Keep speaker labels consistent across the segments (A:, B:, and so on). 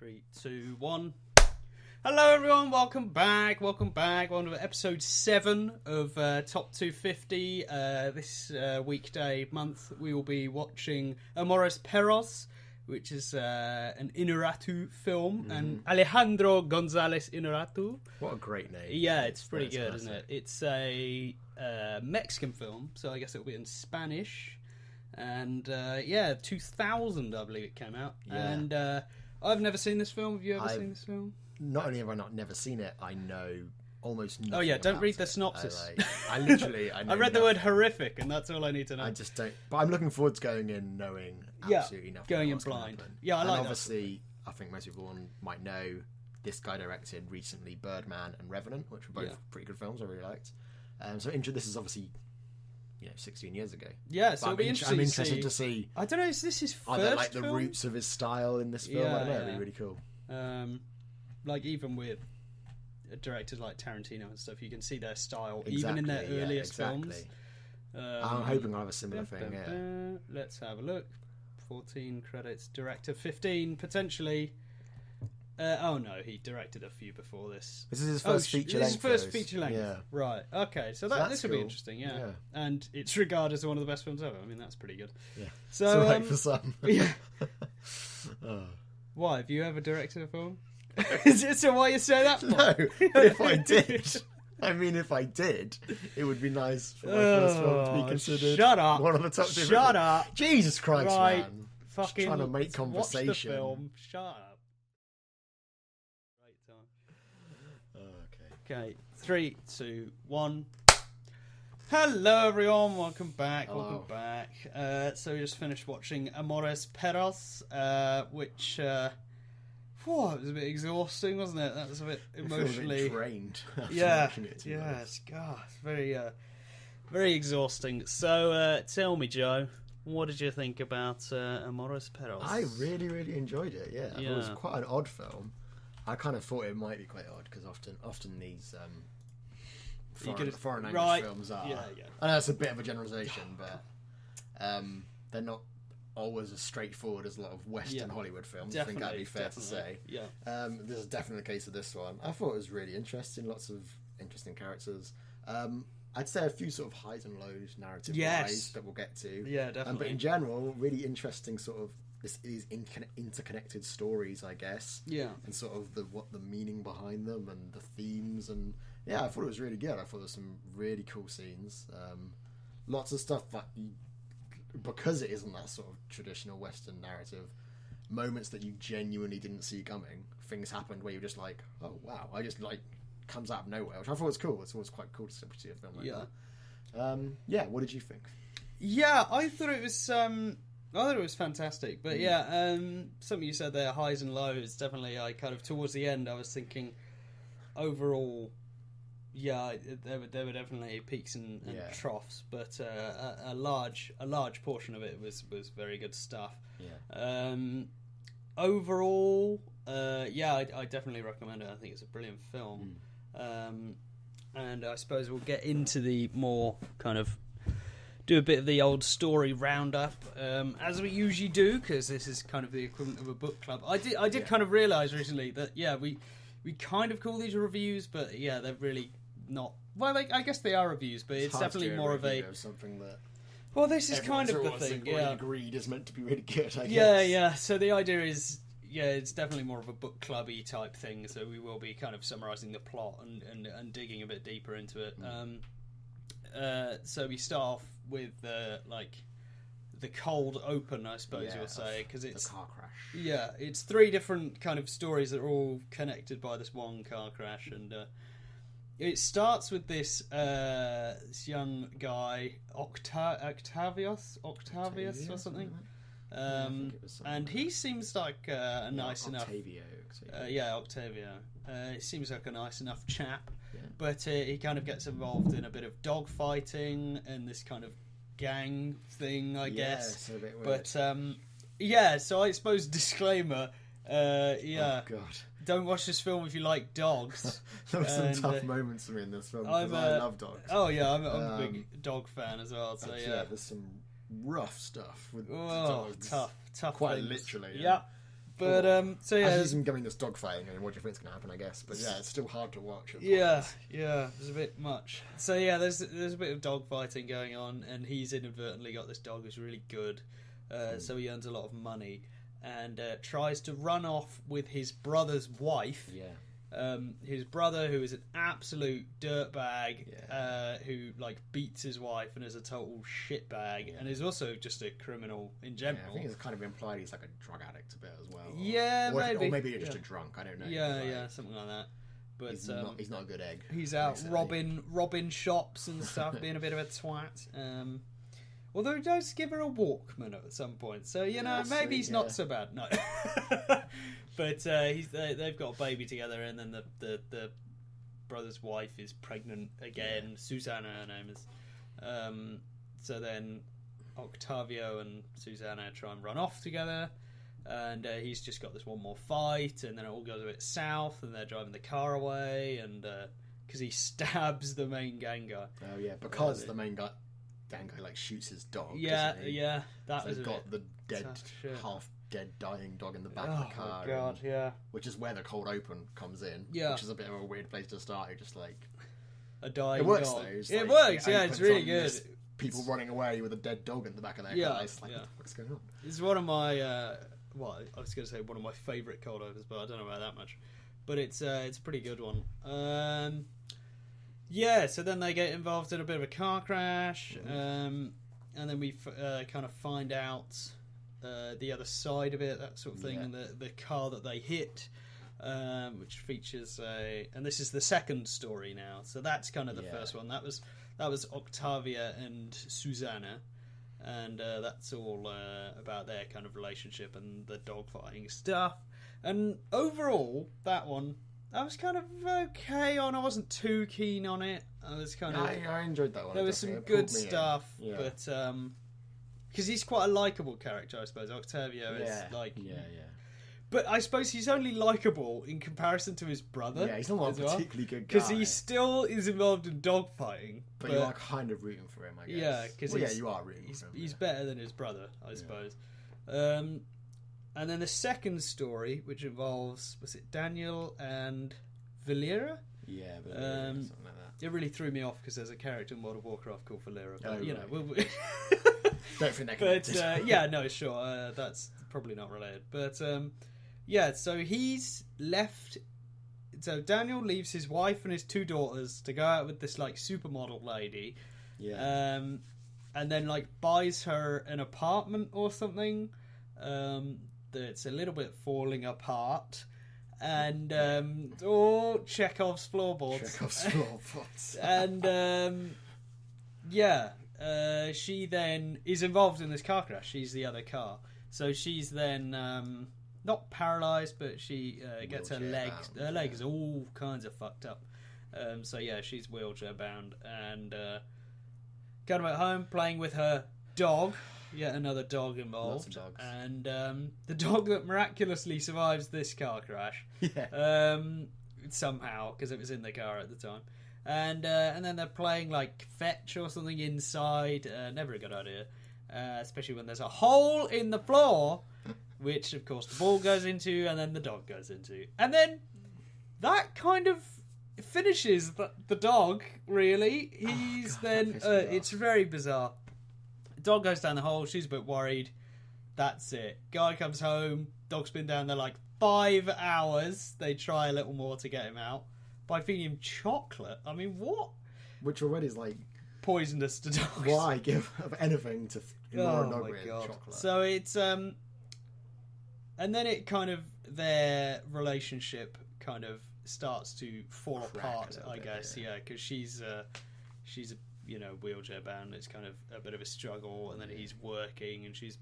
A: 3, 2, 1. Hello everyone, welcome back. Welcome to episode 7 of TopTwoFifty. This weekday month we will be watching Amores Perros, which is an Inarritu film, and Alejandro Gonzalez Inarritu.
B: What a great name.
A: Yeah, it's pretty good, isn't it? It's a Mexican film, so I guess it'll be in Spanish. And 2000 I believe it came out. Yeah. And I've never seen this film. Have you ever seen this film?
B: Not only have I never seen it, I know almost nothing.
A: Oh yeah, don't read the
B: it.
A: synopsis.
B: I literally I
A: read the word horrific, and that's all I need to know.
B: I just don't. But I'm looking forward to going in knowing absolutely nothing.
A: Going in blind. Yeah, I like that.
B: Obviously, I think most people might know this guy directed recently Birdman and Revenant, which were both pretty good films I really liked. So this is obviously 16 years ago.
A: Yeah, so
B: I'm interested to see.
A: I don't know, is this his first
B: are like the
A: film?
B: roots of his style in this film? I don't know, it'd be really cool.
A: Like even with directors like Tarantino and stuff, you can see their style even in their earliest films.
B: I'm hoping I'll have a similar thing.
A: Let's have a look. 14 credits, director 15 potentially. Oh no, he directed a few before this.
B: This is his first feature length.
A: This is his first feature length. Yeah. Right. Okay. So this will be interesting. Yeah. And it's regarded as one of the best films ever. I mean, that's pretty good. Yeah. So
B: it's right for some.
A: Yeah. Why? Have you ever directed a film? So why you say that for?
B: No. But if I did, if I did, it would be nice for my first film to be considered.
A: Shut up.
B: One of the top.
A: Shut up.
B: Jesus Christ,
A: right.
B: man.
A: Fucking.
B: Just trying to make conversation.
A: Watch the film. Shut up. Okay, 3, 2, 1. Hello everyone, welcome back.
B: Hello.
A: So we just finished watching Amores Perros, which it was a bit exhausting, wasn't it? That was a bit emotionally
B: drained.
A: It's very very exhausting. So tell me, Joe, what did you think about Amores Perros?
B: I really, really enjoyed it. Yeah, I thought it was quite an odd film. I kind of thought it might be quite odd because often these foreign language films are. Yeah. I know it's a bit of a generalisation, but they're not always as straightforward as a lot of Western Hollywood films. I think that'd be fair to say. Yeah. This is definitely the case of this one. I thought it was really interesting. Lots of interesting characters. I'd say a few sort of highs and lows narrative-wise that we'll get to.
A: Yeah, definitely.
B: But in general, really interesting sort of. This is interconnected stories, I guess. Yeah. And sort of the meaning behind them and the themes, and I thought it was really good. I thought there was some really cool scenes. Lots of stuff that because it isn't that sort of traditional Western narrative, moments that you genuinely didn't see coming. Things happened where you're just like, oh wow, I just like comes out of nowhere, which I thought was cool. It's always quite cool to see a film like that. What did you think?
A: Yeah, I thought it was fantastic, but something you said there, highs and lows, definitely. I kind of towards the end, I was thinking, overall, there were definitely peaks and troughs, but a large portion of it was very good stuff. Yeah. Overall, I definitely recommend it. I think it's a brilliant film, and I suppose we'll get into the more kind of. Do a bit of the old story roundup, as we usually do, because this is kind of the equivalent of a book club. I did kind of realise recently that we kind of call these reviews, but they're really not. Well, I guess they are reviews, but it's definitely more of a
B: something that.
A: Well, this is kind of the thing.
B: Agreed is meant to be really good. I guess.
A: Yeah. So the idea is, it's definitely more of a book clubby type thing. So we will be kind of summarising the plot and digging a bit deeper into it. So we start off with the cold open, I suppose you'll say, because it's
B: the car crash.
A: Yeah, it's 3 different kind of stories that are all connected by this one car crash, and it starts with this young guy, Octavius or something. And he seems like a nice enough. Octavio. He seems like a nice enough chap. But he kind of gets involved in a bit of dog fighting and this kind of gang thing, I guess. It's a bit weird. But so I suppose disclaimer. Oh God! Don't watch this film if you like dogs.
B: There were some tough moments for me in this film because I love dogs.
A: Oh yeah, I'm a big dog fan as well. So
B: there's some rough stuff with dogs.
A: Tough.
B: Quite
A: things.
B: Literally.
A: Yeah. But so yeah,
B: as he's going this dogfighting, I mean, what do you think's going to happen? I guess, but yeah, it's still hard to watch.
A: Yeah, there's a bit much. So yeah, there's a bit of dogfighting going on, and he's inadvertently got this dog who's really good. So he earns a lot of money and tries to run off with his brother's wife.
B: Yeah.
A: His brother, who is an absolute dirtbag, who like beats his wife and is a total shitbag, and is also just a criminal in general.
B: Yeah, I think it's kind of implied he's like a drug addict a bit as well.
A: Maybe.
B: Or maybe you're just a drunk. I don't know.
A: Yeah, something like that. But
B: he's not a good egg.
A: He's out robbing shops and stuff, being a bit of a twat. Although he does give her a Walkman at some point, so maybe he's not so bad. No. But they've got a baby together, and then the brother's wife is pregnant again. Yeah. Susanna, her name is. So then Octavio and Susanna try and run off together, and he's just got this one more fight, and then it all goes a bit south, and they're driving the car away, and because he stabs the main gang guy.
B: Oh yeah, because the main gang guy like shoots his dog.
A: Yeah.
B: That was got the dead half-dead dying dog in the back of the car.
A: Oh, God, yeah.
B: Which is where the cold open comes in.
A: Yeah.
B: Which is a bit of a weird place to start. You're just like...
A: A dying
B: dog. It works,
A: dog.
B: though.
A: It works, it's really good.
B: People running away with a dead dog in the back of their car. It's like, what the fuck's going on?
A: It's one of my... I was going to say one of my favourite cold opens, but I don't know about that much. But it's a pretty good one. So then they get involved in a bit of a car crash. And then we kind of find out... the other side of it, that sort of thing, and the car that they hit, which features and this is the second story now. So that's kind of the first one. That was Octavia and Susanna, and that's all about their kind of relationship and the dogfighting stuff. And overall, that one I was kind of okay on. I wasn't too keen on it. I was kind of.
B: I enjoyed that one.
A: There was some good stuff, but. Because he's quite a likeable character, I suppose. Octavio is like... Yeah. But I suppose he's only likeable in comparison to his brother.
B: Yeah, he's not a particularly good guy.
A: Because he still is involved in dogfighting.
B: But you are kind of rooting for him, I guess.
A: Yeah, because
B: you are rooting for him.
A: He's better than his brother, I suppose. And then the second story, which involves, was it Daniel and Valera?
B: Yeah, something like that.
A: It really threw me off because there's a character in World of Warcraft called Valera. But,
B: don't think they're connected.
A: Sure. That's probably not related. But so he's left. So Daniel leaves his wife and his two daughters to go out with this like supermodel lady. Yeah. And then like buys her an apartment or something. That's a little bit falling apart. And Chekhov's floorboards. And she then is involved in this car crash. She's the other car, so she's then not paralysed, but she gets her legs. Her legs all kinds of fucked up. She's wheelchair bound and kind of at home playing with her dog. Yet another dog involved.
B: Lots of dogs.
A: And the dog that miraculously survives this car crash.
B: Yeah.
A: Somehow, because it was in the car at the time. And then they're playing like fetch or something inside. Never a good idea. Especially when there's a hole in the floor, which of course the ball goes into and then the dog goes into. And then that kind of finishes the dog, really. It's very bizarre. Dog goes down the hole, she's a bit worried. That's it. Guy comes home, dog's been down there like 5 hours. They try a little more to get him out by feeding him chocolate. I mean, what?
B: Which already is like...
A: poisonous to dogs.
B: Why give anything to more dog with chocolate?
A: So it's... And then it kind of... Their relationship kind of starts to fall apart, I guess. Yeah, because she's a wheelchair bound. It's kind of a bit of a struggle, and then he's working and she's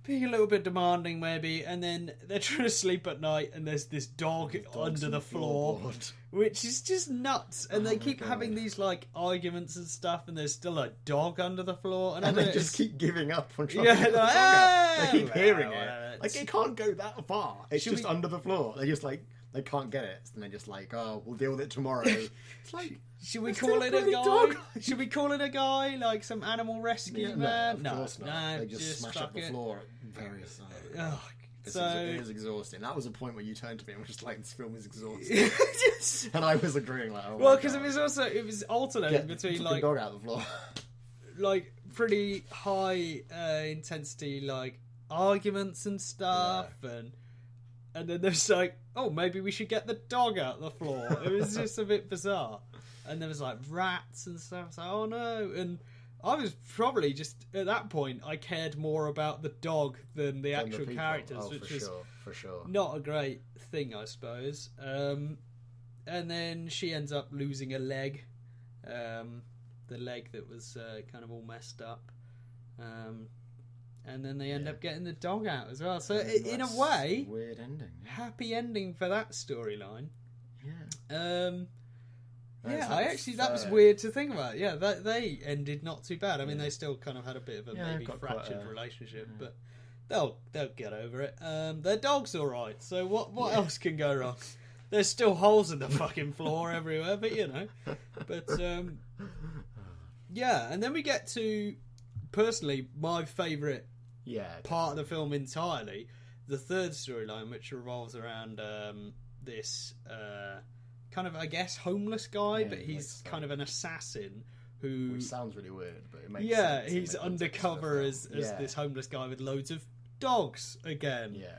A: being a little bit demanding maybe, and then they're trying to sleep at night and there's this dog under the floor, which is just nuts, and they keep having these like arguments and stuff, and there's still a dog under the floor,
B: and they just keep giving up on trying to get the dog out. They keep hearing it. Like, it can't go that far. It's just under the floor. They just like, they can't get it, and they're just like, oh, we'll deal with it tomorrow. It's like,
A: should we call it a guy? Dog? Should we call it a guy, like some animal rescue man?
B: No, of course not. They just smash up the floor at various times. It is exhausting. That was a point where you turned to me and was just like, "This film is exhausting," and I was agreeing, like, "Oh,
A: well, because it was alternating between like
B: dog out the floor,
A: like pretty high intensity like arguments and stuff, and then there's like, oh, maybe we should get the dog out the floor. It was just a bit bizarre, and there was like rats and stuff. It's like, oh no, and I was probably just at that point I cared more about the dog than the actual characters, which was
B: for sure
A: not a great thing, I suppose. And then she ends up losing a leg, the leg that was kind of all messed up, and then they end up getting the dog out as well. So in a way,
B: weird ending,
A: happy ending for that storyline.
B: Yeah.
A: That was weird to think about. Yeah, they ended not too bad. I mean, they still kind of had a bit of a maybe fractured relationship, but they'll get over it. Their dog's all right. So what else can go wrong? There's still holes in the fucking floor everywhere, but you know. But yeah, and then we get to personally my favourite part of the film entirely, the third storyline, which revolves around this. Kind of, I guess, homeless guy, but he's kind of an assassin who...
B: Which sounds really weird, but it makes sense.
A: Yeah, he's undercover as this homeless guy with loads of dogs again.
B: Yeah.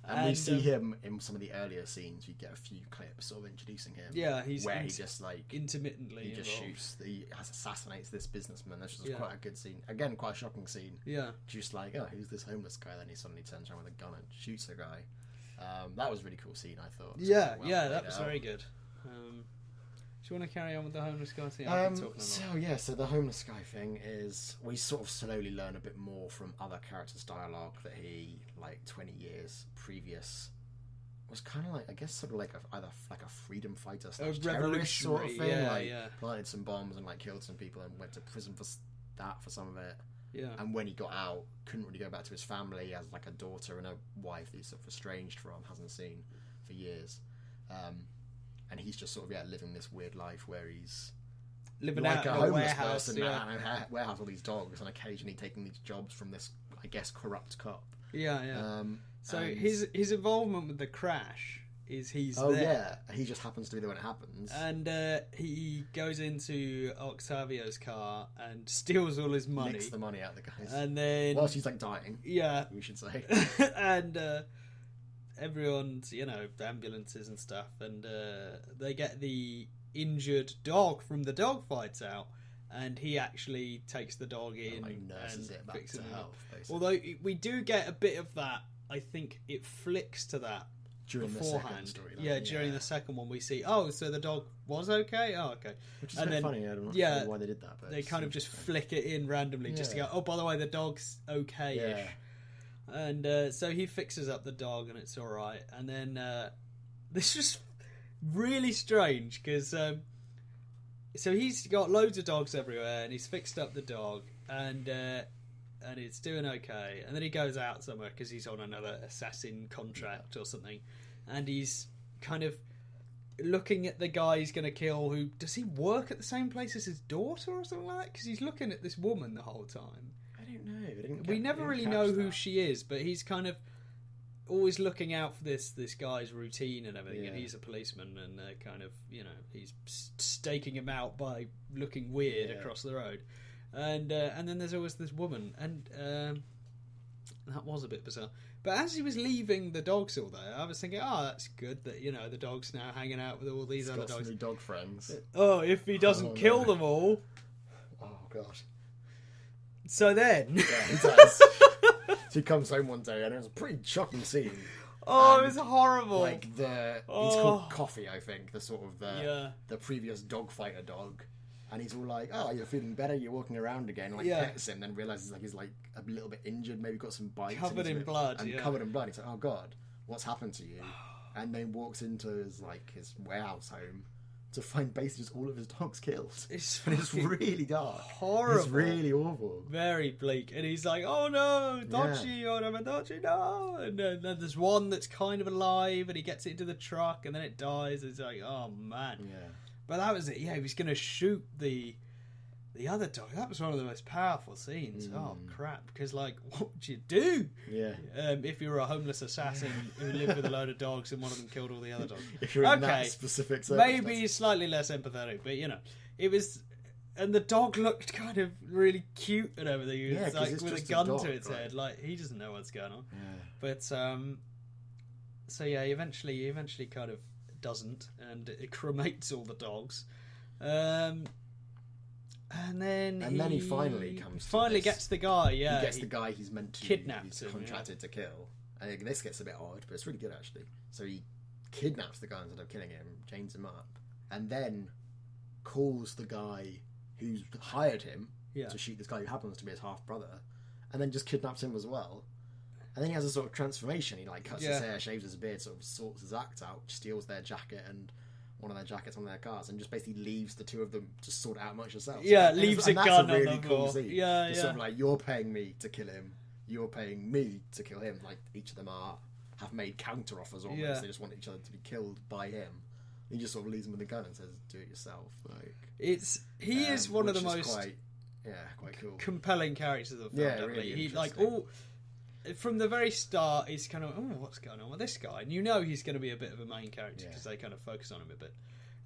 B: And we see him in some of the earlier scenes. We get a few clips sort of introducing him.
A: Yeah, he
B: just like...
A: intermittently
B: he just shoots... He assassinates this businbusiness. This was quite a good scene. Again, quite a shocking scene.
A: Yeah.
B: Just like, oh, who's this homeless guy? Then he suddenly turns around with a gun and shoots a guy. That was a really cool scene, I thought.
A: Yeah, that was very good. Do you want to carry on with the homeless guy thing?
B: So the homeless guy thing is we sort of slowly learn a bit more from other characters' dialogue that he, like 20 years previous, was kind of like, I guess, sort of like either like a freedom fighter / terrorist sort of thing. Planted some bombs and like killed some people and went to prison for that for some of it.
A: Yeah.
B: And when he got out, couldn't really go back to his family. He has like a daughter and a wife that he's sort of estranged from, hasn't seen for years. And he's just sort of living this weird life where he's
A: living
B: like
A: out
B: a
A: in
B: homeless
A: warehouse,
B: person, a warehouse, all these dogs, and occasionally taking these jobs from this, I guess, corrupt cop.
A: So his involvement with the crash is he's there.
B: He just happens to be there when it happens,
A: and he goes into Octavio's car and steals all his money,
B: nicks the money out of the guys,
A: and then
B: while she's like dying, we should say,
A: and everyone's, the ambulances and stuff, and they get the injured dog from the dog fights out, and he actually takes the dog in and
B: nurses it back to health, basically.
A: Although we do get a bit of that, I think it flicks to that
B: during
A: beforehand.
B: The second storyline.
A: During the second one we see, so the dog was okay? Oh, okay.
B: Which is a bit funny, I don't know why they did that. But
A: they kind of just flick it in randomly just to go, oh, by the way, the dog's okay-ish. Yeah. And so he fixes up the dog and it's alright. And then this is really strange because so he's got loads of dogs everywhere and he's fixed up the dog and it's doing okay. And then he goes out somewhere because he's on another assassin contract or something. And he's kind of looking at the guy he's going to kill. Who does he work at the same place as his daughter or something like that? Because he's looking at this woman the whole time.
B: I don't know.
A: We never really know who she is, but he's kind of always looking out for this guy's routine and everything, and he's a policeman, and kind of, he's staking him out by looking weird across the road, and then there's always this woman, and that was a bit bizarre. But as he was leaving the dogs all there, I was thinking, that's good that the dog's now hanging out with all these other dogs.
B: Some new dog friends.
A: Oh, if he doesn't kill them all.
B: Oh god.
A: So then...
B: Yeah, he does. So he comes home one day and it was a pretty shocking scene.
A: Oh, it was horrible.
B: Like he's called Coffee, I think, the sort of the previous dog fighter dog. And he's all like, oh, you're feeling better, you're walking around again, pets him, then realises he's like a little bit injured, maybe got some bites.
A: Covered in blood.
B: Covered in blood. He's like, oh god, what's happened to you? And then walks into his warehouse home to find basically just all of his dogs killed. It's really dark.
A: Horrible.
B: It's really awful.
A: Very bleak. And he's like, oh no, Dodgy, oh no, Dodgy, no. And then there's one that's kind of alive and he gets it into the truck and then it dies. It's like, oh man.
B: Yeah.
A: But that was it. Yeah, he was going to shoot the other dog, that was one of the most powerful scenes. Oh crap! Because like, what would you do?
B: Yeah.
A: If you were a homeless assassin who lived with a load of dogs and one of them killed all the other dogs.
B: If you're in that specific
A: maybe slightly less empathetic, but it was. And the dog looked kind of really cute and everything. He was like with a gun to its head, like he doesn't know what's going on.
B: Yeah.
A: But so yeah, he eventually kind of doesn't, and it cremates all the dogs. And then
B: he finally
A: gets the guy. Yeah,
B: he gets the guy he's meant to
A: kidnaps him,
B: contracted to kill. I think this gets a bit odd, but it's really good actually. So he kidnaps the guy instead of killing him, chains him up, and then calls the guy who's hired him to shoot this guy who happens to be his half brother, and then just kidnaps him as well. And then he has a sort of transformation. He like cuts his hair, shaves his beard, sort of sorts his act out, steals their jacket and one of their jackets on their cars, and just basically leaves the two of them to sort it out amongst themselves.
A: Yeah, leaves a gun
B: on
A: the
B: cool
A: floor.
B: Scene.
A: Yeah,
B: Sort of like, you're paying me to kill him, you're paying me to kill him. Like each of them have made counter offers almost. Yeah. They just want each other to be killed by him. He just sort of leaves him with a gun and says, "Do it yourself." Like
A: he is one of the most
B: quite cool,
A: compelling characters of the film.
B: Yeah, really
A: he like all from the very start. He's kind of what's going on with this guy, and he's going to be a bit of a main character because they kind of focus on him a bit,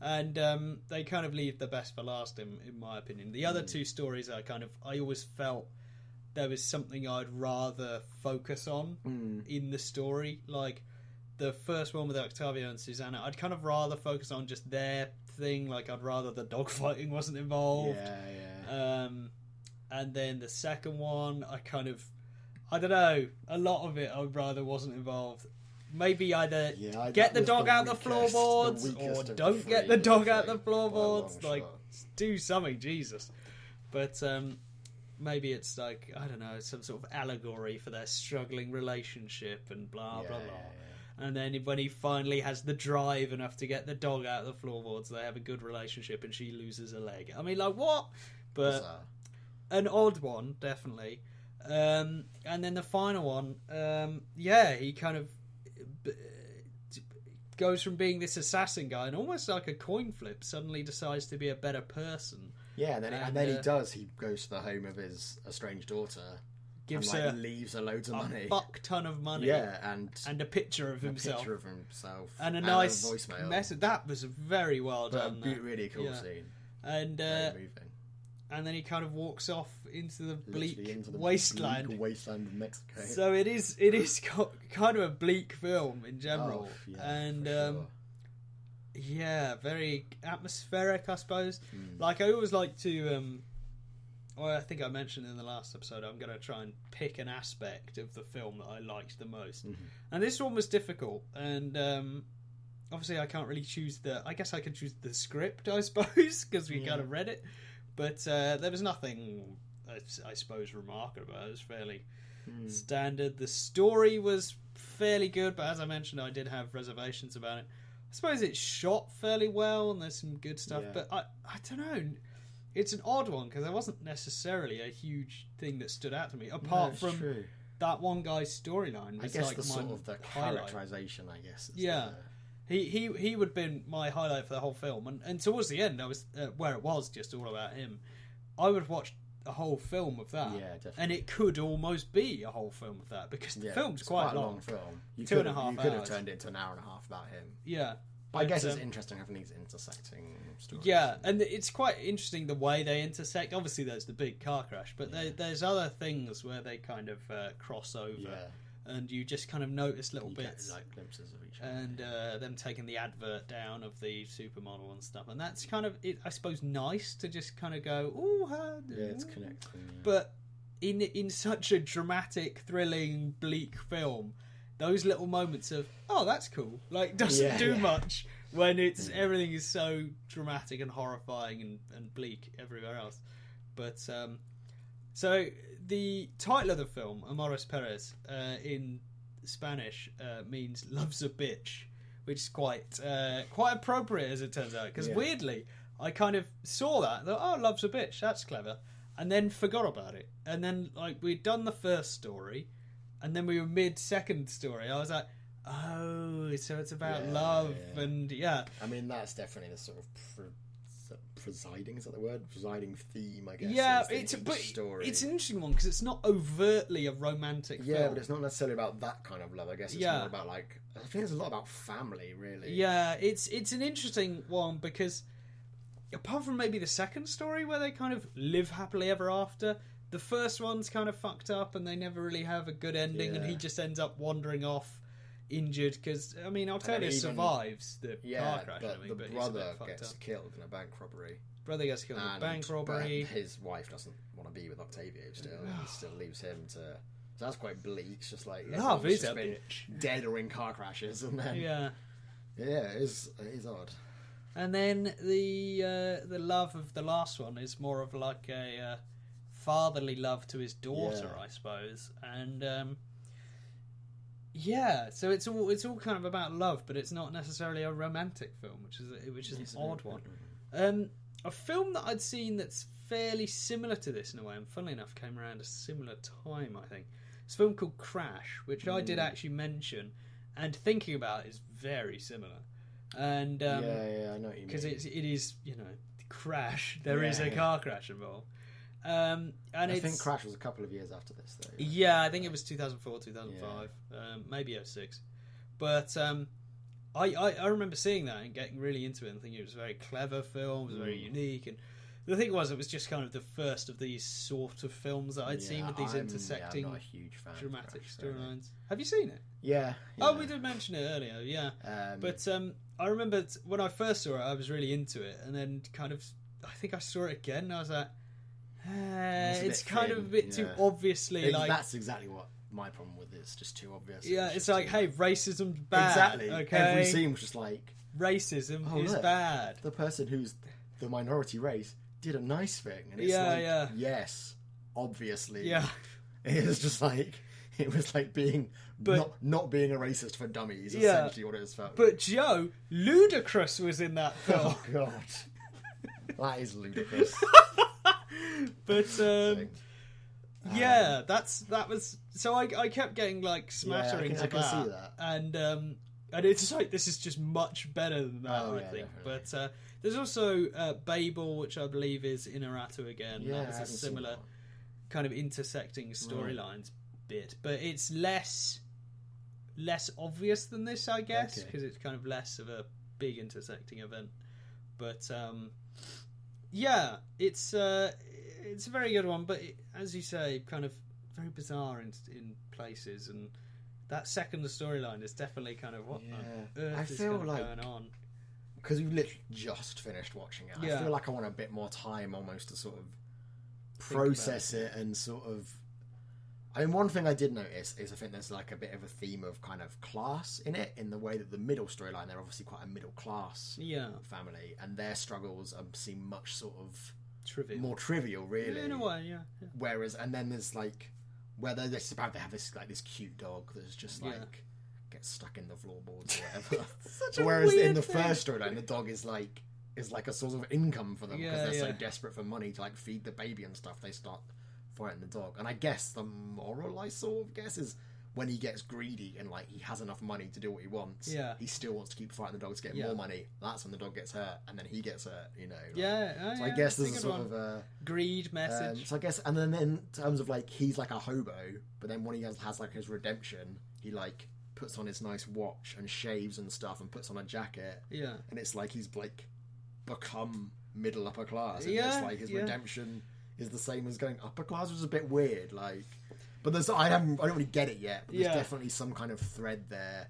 A: and they kind of leave the best for last. In my opinion, the other two stories I always felt there was something I'd rather focus on in the story, like. The first one with Octavio and Susanna, I'd kind of rather focus on just their thing. Like, I'd rather the dogfighting wasn't involved.
B: Yeah.
A: And then the second one, I don't know, a lot of it I'd rather wasn't involved. Maybe either get the dog out the floorboards or don't get the dog out the floorboards. Like, do something, Jesus. But maybe it's like, I don't know, some sort of allegory for their struggling relationship and blah, blah, blah. And then when he finally has the drive enough to get the dog out of the floorboards, they have a good relationship and she loses a leg. I mean, like, what? But an odd one, definitely. And then the final one, he kind of goes from being this assassin guy and almost like a coin flip, suddenly decides to be a better person.
B: Yeah, and then he does. He goes to the home of his estranged daughter.
A: Gives
B: and,
A: her
B: leaves her loads of money,
A: a fuck ton of money, and a picture of himself, and a nice voicemail message. That was very well done.
B: Really cool scene,
A: and very moving. And then he kind of walks off into the bleak wasteland
B: of Mexico.
A: So it is kind of a bleak film in general, very atmospheric, I suppose. Like I always like to. Well, I think I mentioned in the last episode, I'm going to try and pick an aspect of the film that I liked the most. And this one was difficult. And obviously I can't really choose I guess I can choose the script, I suppose, because we kind of read it. But there was nothing, I suppose, remarkable. It was fairly standard. The story was fairly good, but as I mentioned, I did have reservations about it. I suppose it's shot fairly well, and there's some good stuff. But I don't know. It's an odd one because there wasn't necessarily a huge thing that stood out to me apart from that one guy's storyline.
B: I guess like the characterization. I guess.
A: He would have been my highlight for the whole film, and towards the end, I was where it was just all about him. I would have watched a whole film of that,
B: definitely.
A: And it could almost be a whole film of that because the film's quite
B: a
A: long.
B: long film. You
A: 2.5 hours.
B: You could have turned it into an hour and a half about him.
A: Yeah.
B: But I guess it's interesting having these intersecting stories.
A: Yeah, and it's quite interesting the way they intersect. Obviously, there's the big car crash, but there's other things where they kind of cross over, and you just kind of notice little bits,
B: get, like glimpses of each other,
A: and them taking the advert down of the supermodel and stuff, and that's kind of, I suppose, nice to just kind of go,
B: it's connecting. Yeah.
A: But in such a dramatic, thrilling, bleak film. Those little moments of that's cool, like doesn't do much when it's everything is so dramatic and horrifying and bleak everywhere else. But so the title of the film, Amores Perros, in Spanish means "love's a bitch," which is quite appropriate as it turns out. Because weirdly, I kind of saw that, thought, "Love's a bitch, that's clever," and then forgot about it. And then we'd done the first story. And then we were mid-second story. I was like, so it's about love and
B: I mean, that's definitely the sort of presiding, is that the word? Presiding theme, I guess.
A: Yeah,
B: it's an
A: interesting one because it's not overtly a romantic film.
B: Yeah, but it's not necessarily about that kind of love. I guess it's more about like, I think it's a lot about family, really.
A: Yeah, it's an interesting one because apart from maybe the second story where they kind of live happily ever after, the first one's kind of fucked up and they never really have a good ending, and he just ends up wandering off injured because, I mean, Octavius survives the car crash.
B: But the brother gets killed in a bank robbery.
A: Brother gets killed in a bank robbery.
B: But his wife doesn't want to be with Octavio still. He still leaves him to... So that's quite bleak. It's just like...
A: Love is a bitch.
B: Dead or in car crashes. And then... Yeah, it is odd.
A: And then the love of the last one is more of like a fatherly love to his daughter, I suppose. And... so it's all kind of about love, but it's not necessarily a romantic film, which is an odd one. A film that I'd seen that's fairly similar to this in a way, and funnily enough came around a similar time, I think. It's a film called Crash, which I did actually mention, and thinking about it is very similar. And
B: I know what you mean.
A: Because it is, Crash. There is a car crash involved. And I
B: think Crash was a couple of years after this, though.
A: Yeah, I think it was 2004, 2005, maybe 06. But I remember seeing that and getting really into it and thinking it was a very clever film, it was very unique. And the thing was, it was just kind of the first of these sort of films that I'd seen with these intersecting
B: I'm not a huge fan
A: dramatic storylines. Have you seen it?
B: Yeah.
A: Oh, we did mention it earlier, yeah. But I remember when I first saw it, I was really into it. And then kind of, I think I saw it again and I was like, it's kind of a bit too obviously like...
B: That's exactly what my problem with it is, just too obvious.
A: Yeah, it's like, hey, racism's bad.
B: Exactly.
A: Okay?
B: Every scene was just like...
A: Racism is bad.
B: The person who's the minority race did a nice thing. And it's yes, obviously.
A: Yeah.
B: It was just like... It was like being... not being a racist for dummies, essentially what it was felt.
A: But Joe, Ludacris was in that film.
B: Oh, God. That is ludicrous.
A: But that was so I kept getting like smatterings
B: I can see that.
A: And it's just like this is just much better than that, I think. Definitely. But there's also Babel, which I believe is Inarritu again.
B: Yeah,
A: that's a similar kind of intersecting storylines bit, but it's less obvious than this, I guess, because it's kind of less of a big intersecting event. But it's a very good one, but as you say, kind of very bizarre in places, and that second storyline is definitely kind of what on earth is going on.
B: Because we've literally just finished watching it, I feel like I want a bit more time almost to sort of process it and sort of... I mean, one thing I did notice is I think there's like a bit of a theme of kind of class in it, in the way that the middle storyline, they're obviously quite a middle class family, and their struggles seem much sort of more trivial, really.
A: In a way,
B: Whereas, and then there's like where they have this like this cute dog that's just like gets stuck in the floorboards or whatever. Whereas in the first storyline, the dog is like a source of income for them because they're so desperate for money to like feed the baby and stuff. They start fighting the dog, and I guess the moral I sort of guess is when he gets greedy and like he has enough money to do what he wants, he still wants to keep fighting the dog to get more money. That's when the dog gets hurt, and then he gets hurt. So I guess there's a sort of a
A: greed message.
B: So I guess, and then in terms of like he's like a hobo, but then when he has like his redemption, he like puts on his nice watch and shaves and stuff and puts on a jacket.
A: Yeah,
B: and it's like he's like become middle upper class. And it's like his redemption is the same as going upper class, which is a bit weird. Like, but I don't really get it yet. But there's definitely some kind of thread there,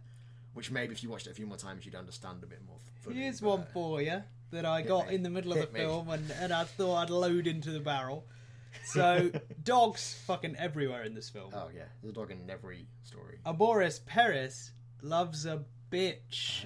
B: which maybe if you watched it a few more times, you'd understand a bit more fully.
A: Here's one for you that I got in the middle of the film, and I thought I'd load into the barrel. So, dogs fucking everywhere in this film.
B: Oh yeah, there's a dog in every story.
A: Amores Perros loves a bitch.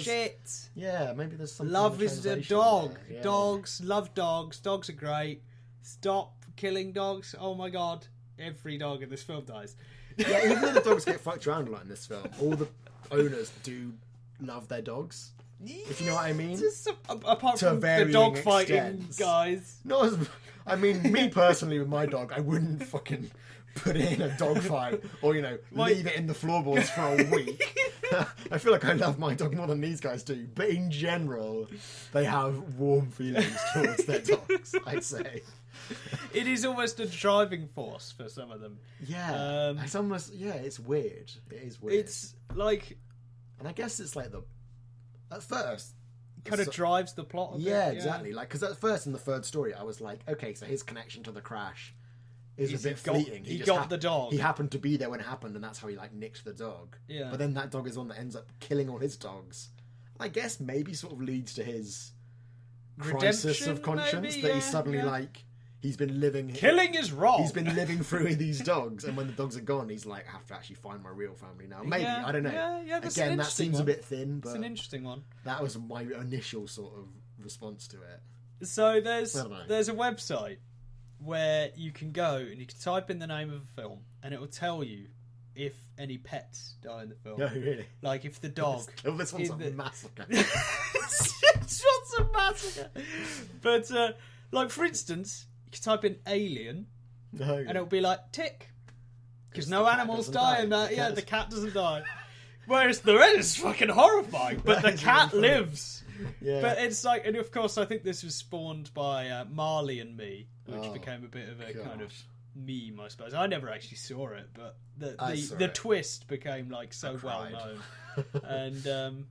A: Shit.
B: Yeah, maybe there's something.
A: Love is the dog.
B: Yeah.
A: Dogs, love dogs. Dogs are great. Stop killing dogs. Oh my god. Every dog in this film dies.
B: Yeah, even though the dogs get fucked around a lot in this film, all the owners do love their dogs. If you know what I mean.
A: Just, apart from the dog fighting guys.
B: I mean, me personally with my dog, I wouldn't fucking put it in a dogfight or, leave it in the floorboards for a week. I feel like I love my dog more than these guys do. But in general, they have warm feelings towards their dogs, I'd say.
A: It is almost a driving force for some of them.
B: Yeah. It's almost, it's weird. It is weird.
A: It's like...
B: And I guess it's like at first...
A: kind of drives the plot a bit.
B: Yeah, exactly. Like, because at first in the third story, I was like, okay, so his connection to the crash is a bit fleeting.
A: He got the dog.
B: He happened to be there when it happened, and that's how he nicked the dog.
A: Yeah.
B: But then that dog is one that ends up killing all his dogs. I guess maybe sort of leads to his crisis of conscience that he's suddenly he's been living.
A: Killing is wrong.
B: He's been living through these dogs, and when the dogs are gone, he's like, I have to actually find my real family now. Maybe I don't know.
A: Yeah,
B: again, that seems a bit thin, but
A: it's an interesting one.
B: That was my initial sort of response to it.
A: So there's a website where you can go and you can type in the name of a film, and it will tell you if any pets die in the film.
B: No, really?
A: Like if the dog.
B: This one's a massacre.
A: This one's a massacre. But like for instance, you can type in alien, and it'll be like tick, because no animals die in that. Yeah, the cat doesn't die. Whereas the red is fucking horrifying, but the cat lives.
B: Yeah.
A: But it's like, and of course, I think this was spawned by Marley and Me, which became a bit of a kind of meme, I suppose. I never actually saw it, but the twist became like so well known. And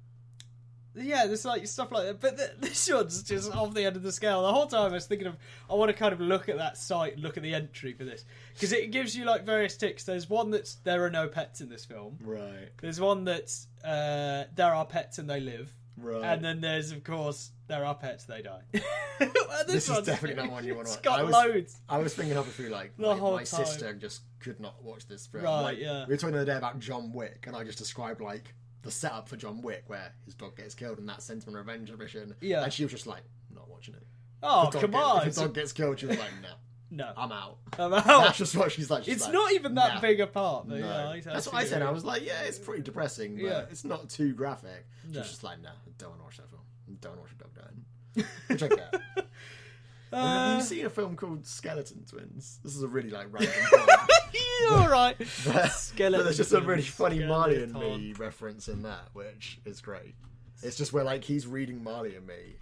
A: there's like stuff like that. But this one's just off the end of the scale. The whole time I was thinking I want to kind of look at that site, look at the entry for this, because it gives you like various ticks. There's one that's there are no pets in this film.
B: Right.
A: There's one that's there are pets and they live.
B: Right.
A: And then there's, of course, there are pets, they die.
B: this is definitely not one you want to watch.
A: It's got loads.
B: I was thinking halfway through, my sister just could not watch this film.
A: Right, yeah.
B: We were talking the other day about John Wick, and I just described, the setup for John Wick, where his dog gets killed in that sentiment revenge mission. Yeah. And she was just like, not watching it.
A: Oh, come on.
B: If the dog gets killed, she was like, no.
A: No.
B: I'm out.
A: That's
B: just what she's like.
A: It's not even that big a part. But
B: no. That's what I said. I was like, it's pretty depressing, but it's not too graphic. She was just like, no, I don't want to watch that film. I don't want to watch a dog dying. Which I get. Have you seen a film called Skeleton Twins? This is a really random film.
A: You're right.
B: But there's just a really funny Marley and Me reference in that, which is great. It's just where he's reading Marley and Me.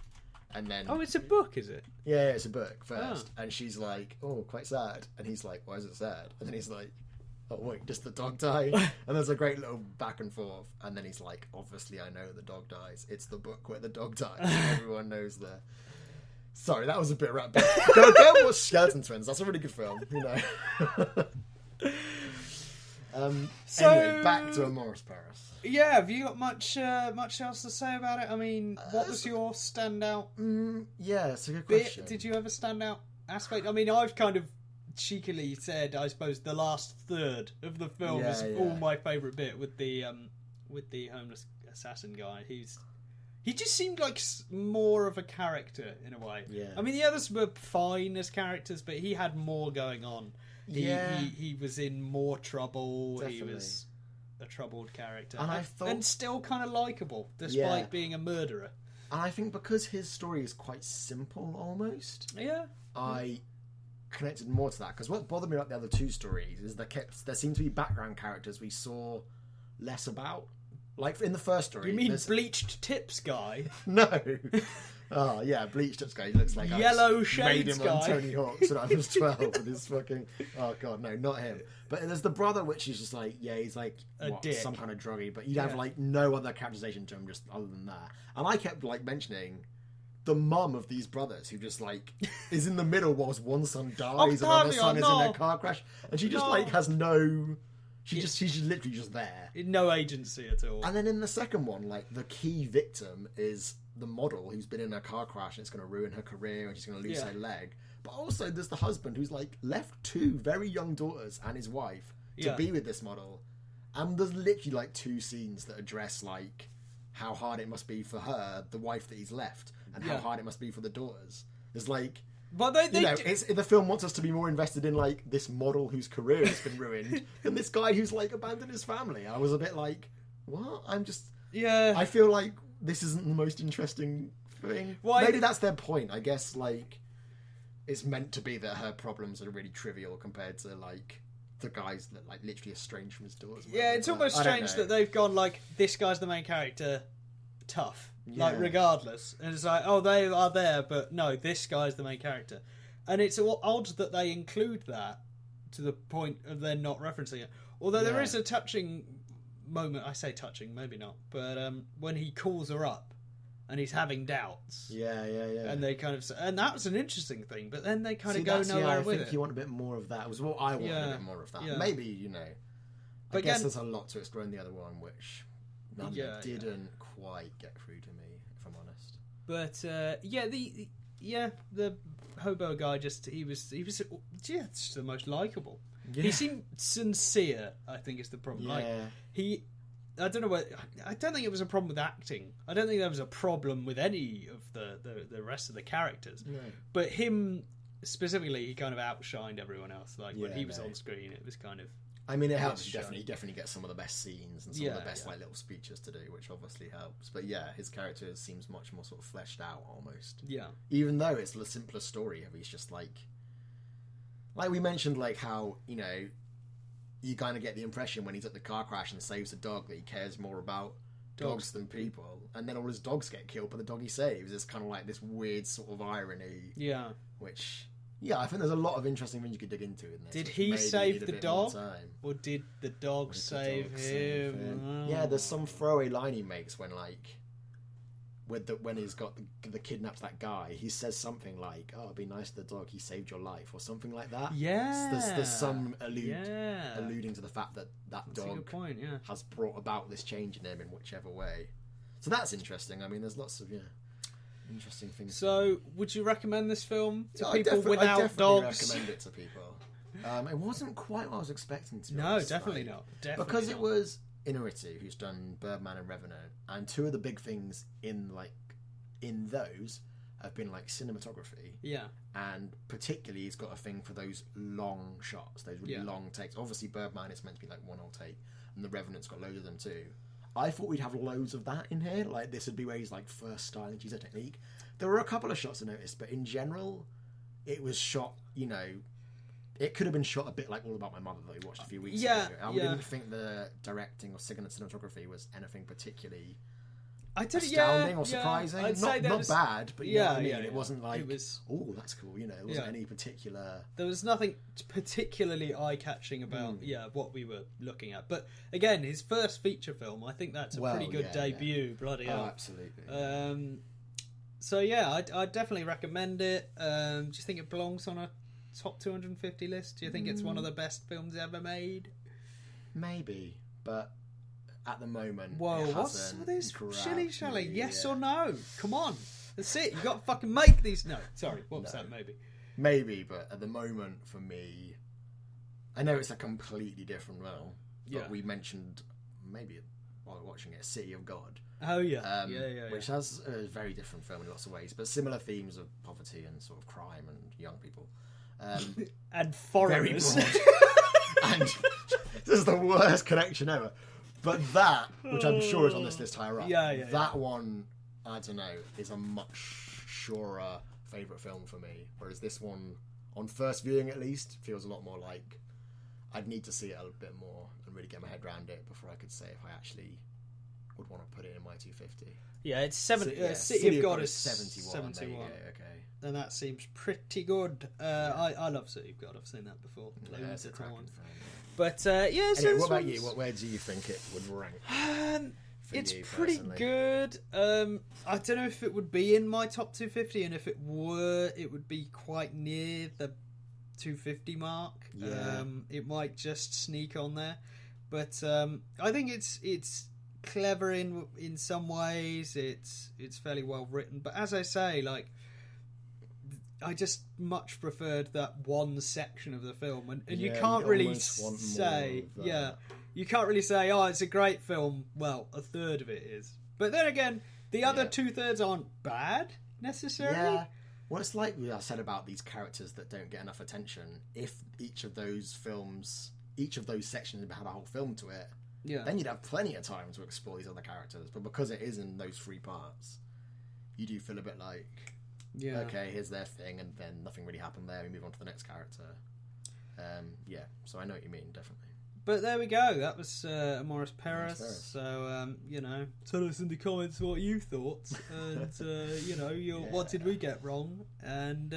B: And then,
A: it's a book, is it?
B: Yeah, it's a book first. And she's like, oh, quite sad. And he's like, why is it sad? And then he's like, oh, wait, does the dog die? And there's a great little back and forth. And then he's like, obviously I know the dog dies. It's the book where the dog dies. Everyone knows that. Sorry, that was a bit rap. Go and watch Skeleton Twins. That's a really good film, Anyway, back to Amores Perros.
A: Yeah, have you got much else to say about it? I mean, what was your standout?
B: Yeah, it's a good question.
A: Did you ever stand out aspect? I mean, I've kind of cheekily said, I suppose, the last third of the film is all my favourite bit with the homeless assassin guy. He just seemed like more of a character in a way.
B: Yeah.
A: I mean, the others were fine as characters, but he had more going on. He was in more trouble.
B: Definitely.
A: He was a troubled character,
B: and
A: and still kind of likable despite being a murderer.
B: And I think because his story is quite simple, almost.
A: Yeah.
B: I connected more to that because what bothered me about the other two stories is there seemed to be background characters we saw less about. Like in the first story.
A: You mean Bleached Tips guy?
B: No. Oh, yeah, Bleached Tips guy. He looks like
A: Yellow Shades
B: made him
A: guy.
B: on Tony Hawk's when I was 12 with his fucking... Oh, God, no, not him. But there's the brother, which is just like, he's like, some kind of druggie. But you'd have no other characterization to him just other than that. And I kept mentioning the mum of these brothers who just is in the middle whilst one son dies and another son is in a car crash. And she just has no... She's literally just there.
A: No agency at all.
B: And then in the second one, the key victim is the model who's been in a car crash and it's going to ruin her career and she's going to lose her leg. But also there's the husband who's left two very young daughters and his wife to be with this model. And there's literally two scenes that address how hard it must be for her, the wife that he's left, and how hard it must be for the daughters. There's
A: but
B: the film wants us to be more invested in this model whose career has been ruined than this guy who's abandoned his family. I was a bit what? I feel like this isn't the most interesting thing. Maybe that's their point. I guess it's meant to be that her problems are really trivial compared to the guy's like literally estranged from his daughters.
A: Yeah, it's almost strange that they've gone like, this guy's the main character, tough, like regardless, and it's like, oh, they are there, but no, this guy's the main character, and it's odd that they include that to the point of then not referencing it. Although there is a touching moment, I say touching, maybe not, but when he calls her up and he's having doubts.
B: Yeah.
A: And they kind of, and that was an interesting thing, but then they kind of go nowhere with it.
B: I think you want a bit more of that. It was what I wanted, a bit more of that. Yeah. Maybe, you know, I guess there's a lot to explore in the other one, which didn't quite get through to me, if I'm honest.
A: But the hobo guy he was just the most likable. Yeah. He seemed sincere, I think is the problem.
B: Yeah.
A: I don't know I don't think it was a problem with acting. I don't think there was a problem with any of the rest of the characters.
B: No.
A: But him specifically, he kind of outshined everyone else. Like when he was on screen, it was kind of.
B: I mean, it helps. You definitely get some of the best scenes and some of the best like little speeches to do, which obviously helps. But yeah, his character seems much more sort of fleshed out almost.
A: Yeah.
B: Even though it's the simpler story, he's just like we mentioned, like how, you know, you kind of get the impression when he's at the car crash and saves a dog that he cares more about dogs than people, and then all his dogs get killed by the dog he saves. It's kind of like this weird sort of irony.
A: Yeah.
B: Which, I think there's a lot of interesting things you could dig into in this.
A: Did he save the dog, or did the dog save him?
B: Oh. Yeah, there's some throwaway line he makes when when he's got the kidnapped that guy, he says something like, "Oh, be nice to the dog. He saved your life," or something like that.
A: Yeah,
B: there's some alluding to the fact that that's dog
A: a good point,
B: has brought about this change in him in whichever way. So that's interesting. I mean, there's lots of interesting things.
A: So, would you recommend this film to people without dogs?
B: I recommend it to people. It wasn't quite what I was expecting to.
A: No, definitely not.
B: Because it was Inarritu, who's done Birdman and Revenant, and two of the big things in those have been like cinematography.
A: Yeah.
B: And particularly he's got a thing for those long shots, those really long takes. Obviously Birdman is meant to be like one whole take, and the Revenant's got loads of them too. I thought we'd have loads of that in here. Like this would be where he's like first styling to use a technique. There were a couple of shots I noticed, but in general it was shot, you know, it could have been shot a bit like All About My Mother that we watched a few weeks ago. I didn't think the directing or cinematography was anything particularly astounding or surprising.
A: I'd say
B: not bad, but you know what I mean? It wasn't like,
A: it was,
B: oh, that's cool. You know, it wasn't any particular.
A: There was nothing particularly eye-catching about what we were looking at. But again, his first feature film, I think that's a pretty good debut. Bloody hell,
B: absolutely.
A: So I'd definitely recommend it. Do you think it belongs on a top 250 list? Do you think it's one of the best films ever made?
B: Maybe, but at the moment,
A: what's this shilly-shally? Yes or no? Come on, that's it. You got to fucking make these. No, sorry, what was that?
B: Maybe, but at the moment, for me, I know it's a completely different realm. But we mentioned maybe while watching it, City of God.
A: Oh yeah,
B: which has a very different film in lots of ways, but similar themes of poverty and sort of crime and young people.
A: And foreigners.
B: And this is the worst connection ever. But that, which I'm sure is on this list higher up, that one, I don't know, is a much surer favourite film for me. Whereas this one, on first viewing at least, feels a lot more like I'd need to see it a bit more and really get my head around it before I could say if I actually would want to put it in my 250.
A: Yeah, it's City of God is
B: 71. There you go, okay.
A: And that seems pretty good. I love City of God. I've seen that before.
B: It's a cracking film.
A: But
B: anyway, what about you? Where do you think it would rank?
A: It's pretty good. I don't know if it would be in my top 250, and if it were, it would be quite near the 250 mark.
B: Yeah.
A: It might just sneak on there, but I think it's clever in some ways. It's fairly well written, but as I say, like, I just much preferred that one section of the film, and you can't really say, you can't really say, oh, it's a great film. Well, a third of it is, but then again, the other 2/3 aren't bad necessarily.
B: Yeah. Well, it's like I said about these characters that don't get enough attention. If each of those sections had a whole film to it, then you'd have plenty of time to explore these other characters. But because it is in those 3 parts, you do feel a bit like, okay, here's their thing, and then nothing really happened there. We move on to the next character. Yeah, so I know what you mean, definitely.
A: But there we go. That was Amores Perros. So, tell us in the comments what you thought. And, what did we get wrong? And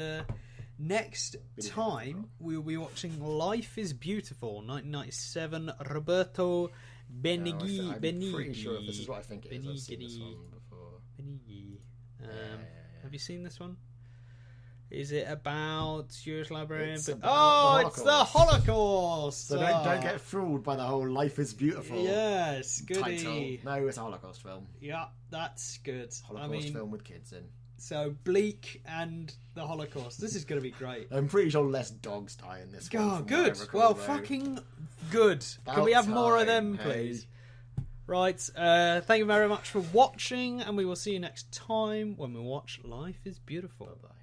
A: next time, we'll be watching Life is Beautiful, 1997, Roberto Benigni.
B: I'm pretty sure this is what I think it is. I've seen this one before.
A: Benigni. Have you seen this one? Is it about Jewish librarian?
B: It's the
A: Holocaust.
B: So don't get fooled by the whole "Life is Beautiful."
A: Yes, goody.
B: Title. No, it's a Holocaust film.
A: Yeah, that's good.
B: Holocaust film with kids in.
A: So bleak and the Holocaust. This is going to be great.
B: I'm pretty sure less dogs die in this one.
A: Oh, good. Fucking good. Can we have more of them, please? Right. Thank you very much for watching, and we will see you next time when we watch Life is Beautiful.
B: Bye-bye.